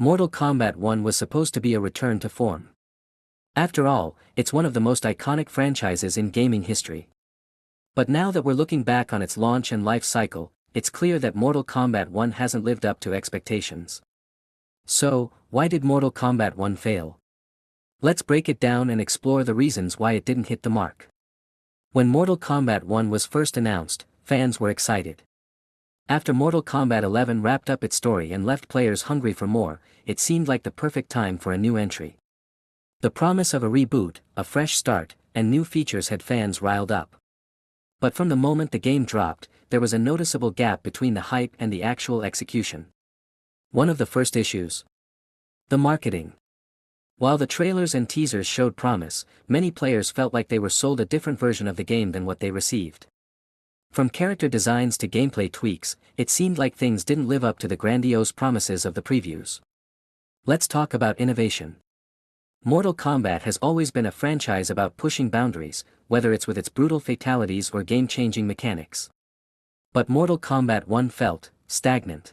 Mortal Kombat 1 was supposed to be a return to form. After all, it's one of the most iconic franchises in gaming history. But now that we're looking back on its launch and life cycle, it's clear that Mortal Kombat 1 hasn't lived up to expectations. So, why did Mortal Kombat 1 fail? Let's break it down and explore the reasons why it didn't hit the mark. When Mortal Kombat 1 was first announced, fans were excited. After Mortal Kombat 11 wrapped up its story and left players hungry for more, it seemed like the perfect time for a new entry. The promise of a reboot, a fresh start, and new features had fans riled up. But from the moment the game dropped, there was a noticeable gap between the hype and the actual execution. One of the first issues: the marketing. While the trailers and teasers showed promise, many players felt like they were sold a different version of the game than what they received. From character designs to gameplay tweaks, it seemed like things didn't live up to the grandiose promises of the previews. Let's talk about innovation. Mortal Kombat has always been a franchise about pushing boundaries, whether it's with its brutal fatalities or game-changing mechanics. But Mortal Kombat 1 felt stagnant.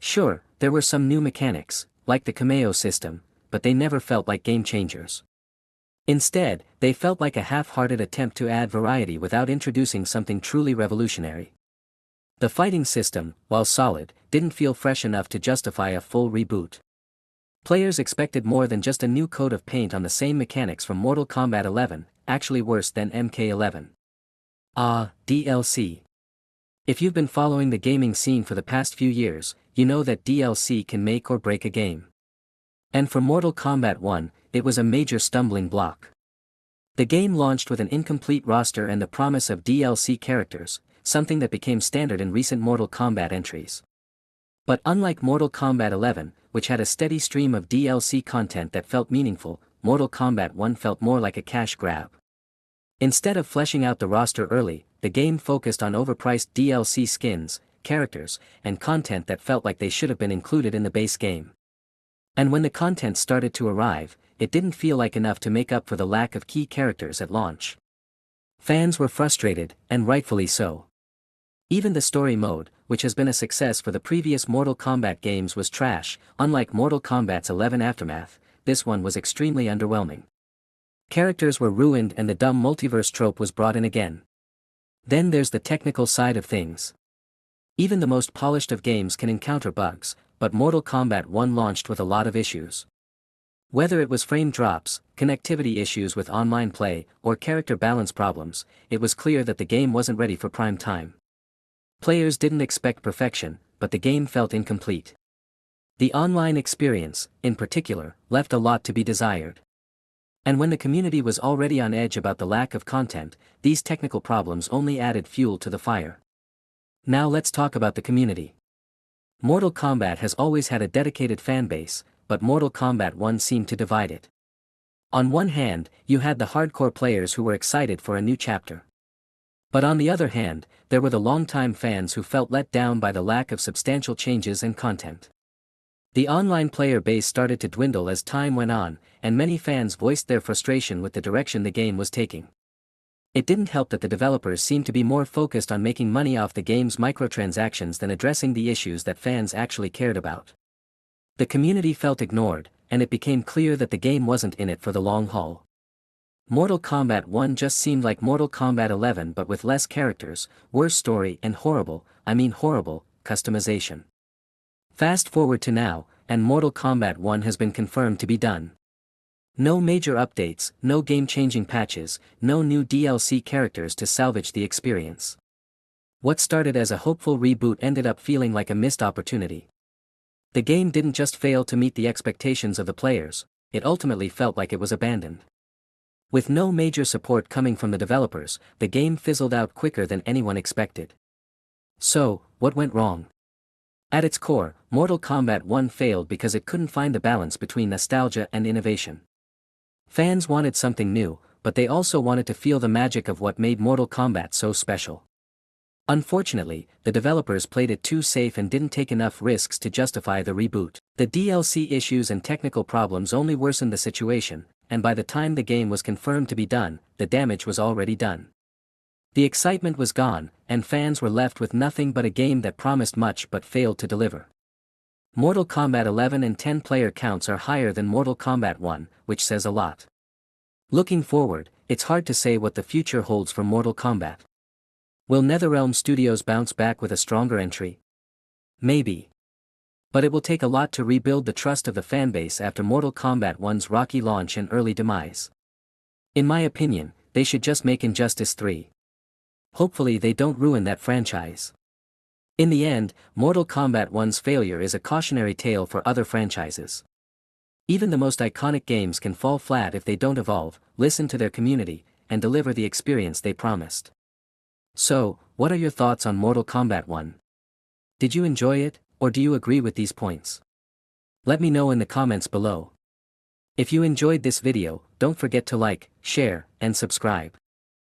Sure, there were some new mechanics, like the cameo system, but they never felt like game-changers. Instead, they felt like a half-hearted attempt to add variety without introducing something truly revolutionary. The fighting system, while solid, didn't feel fresh enough to justify a full reboot. Players expected more than just a new coat of paint on the same mechanics from Mortal Kombat 11, actually worse than MK11. DLC. If you've been following the gaming scene for the past few years, you know that DLC can make or break a game. And for Mortal Kombat 1, it was a major stumbling block. The game launched with an incomplete roster and the promise of DLC characters, something that became standard in recent Mortal Kombat entries. But unlike Mortal Kombat 11, which had a steady stream of DLC content that felt meaningful, Mortal Kombat 1 felt more like a cash grab. Instead of fleshing out the roster early, the game focused on overpriced DLC skins, characters, and content that felt like they should have been included in the base game. And when the content started to arrive, it didn't feel like enough to make up for the lack of key characters at launch. Fans were frustrated, and rightfully so. Even the story mode, which has been a success for the previous Mortal Kombat games, was trash. Unlike Mortal Kombat's 11 Aftermath, this one was extremely underwhelming. Characters were ruined and the dumb multiverse trope was brought in again. Then there's the technical side of things. Even the most polished of games can encounter bugs, but Mortal Kombat 1 launched with a lot of issues. Whether it was frame drops, connectivity issues with online play, or character balance problems, it was clear that the game wasn't ready for prime time. Players didn't expect perfection, but the game felt incomplete. The online experience, in particular, left a lot to be desired. And when the community was already on edge about the lack of content, these technical problems only added fuel to the fire. Now let's talk about the community. Mortal Kombat has always had a dedicated fanbase, but Mortal Kombat 1 seemed to divide it. On one hand, you had the hardcore players who were excited for a new chapter. But on the other hand, there were the longtime fans who felt let down by the lack of substantial changes and content. The online player base started to dwindle as time went on, and many fans voiced their frustration with the direction the game was taking. It didn't help that the developers seemed to be more focused on making money off the game's microtransactions than addressing the issues that fans actually cared about. The community felt ignored, and it became clear that the game wasn't in it for the long haul. Mortal Kombat 1 just seemed like Mortal Kombat 11 but with less characters, worse story and horrible, customization. Fast forward to now, and Mortal Kombat 1 has been confirmed to be done. No major updates, no game-changing patches, no new DLC characters to salvage the experience. What started as a hopeful reboot ended up feeling like a missed opportunity. The game didn't just fail to meet the expectations of the players, it ultimately felt like it was abandoned. With no major support coming from the developers, the game fizzled out quicker than anyone expected. So, what went wrong? At its core, Mortal Kombat 1 failed because it couldn't find the balance between nostalgia and innovation. Fans wanted something new, but they also wanted to feel the magic of what made Mortal Kombat so special. Unfortunately, the developers played it too safe and didn't take enough risks to justify the reboot. The DLC issues and technical problems only worsened the situation, and by the time the game was confirmed to be done, the damage was already done. The excitement was gone, and fans were left with nothing but a game that promised much but failed to deliver. Mortal Kombat 11 and 10 player counts are higher than Mortal Kombat 1, which says a lot. Looking forward, it's hard to say what the future holds for Mortal Kombat. Will NetherRealm Studios bounce back with a stronger entry? Maybe. But it will take a lot to rebuild the trust of the fanbase after Mortal Kombat 1's rocky launch and early demise. In my opinion, they should just make Injustice 3. Hopefully they don't ruin that franchise. In the end, Mortal Kombat 1's failure is a cautionary tale for other franchises. Even the most iconic games can fall flat if they don't evolve, listen to their community, and deliver the experience they promised. So, what are your thoughts on Mortal Kombat 1? Did you enjoy it, or do you agree with these points? Let me know in the comments below. If you enjoyed this video, don't forget to like, share, and subscribe.